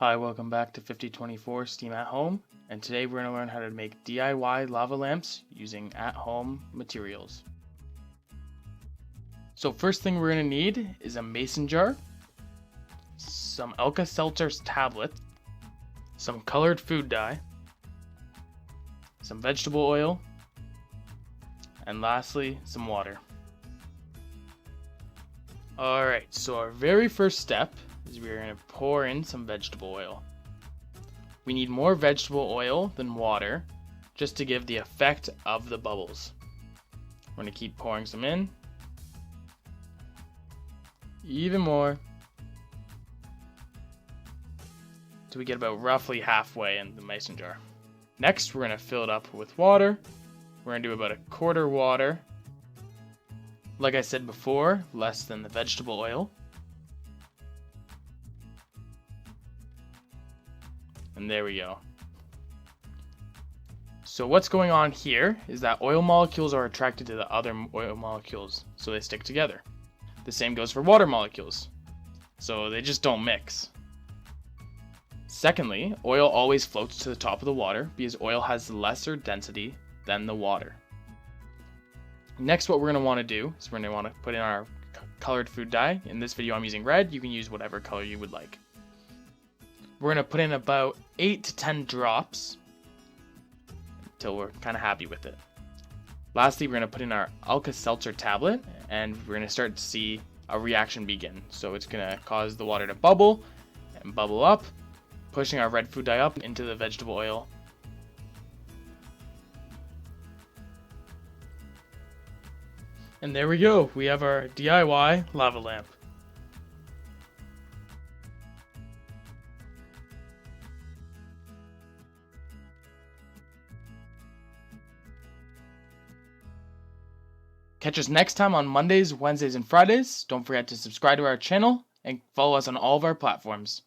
Hi, welcome back to 5024 Steam at Home, and today we're going to learn how to make DIY lava lamps using at-home materials. So first thing we're going to need is a mason jar, some Alka-Seltzer tablets, some colored food dye, some vegetable oil, and lastly, some water. Alright, so our very first step is we're going to pour in some vegetable oil. We need more vegetable oil than water just to give the effect of the bubbles. We're going to keep pouring some in. Even more. Till we get about roughly halfway in the mason jar. Next, we're going to fill it up with water. We're going to do about a quarter water. Like I said before, less than the vegetable oil. And there we go. So what's going on here is that oil molecules are attracted to the other oil molecules, so they stick together. The same goes for water molecules, so they just don't mix. Secondly, oil always floats to the top of the water because oil has lesser density than the water. Next, what we're going to want to do is we're going to want to put in our colored food dye. In this video I'm using red. You can use whatever color you would like. We're going to put in about 8 to 10 drops until we're kind of happy with it. Lastly, we're going to put in our Alka-Seltzer tablet, and we're going to start to see a reaction begin. So it's going to cause the water to bubble and bubble up, pushing our red food dye up into the vegetable oil. And there we go, we have our DIY lava lamp. Catch us next time on Mondays, Wednesdays, and Fridays. Don't forget to subscribe to our channel and follow us on all of our platforms.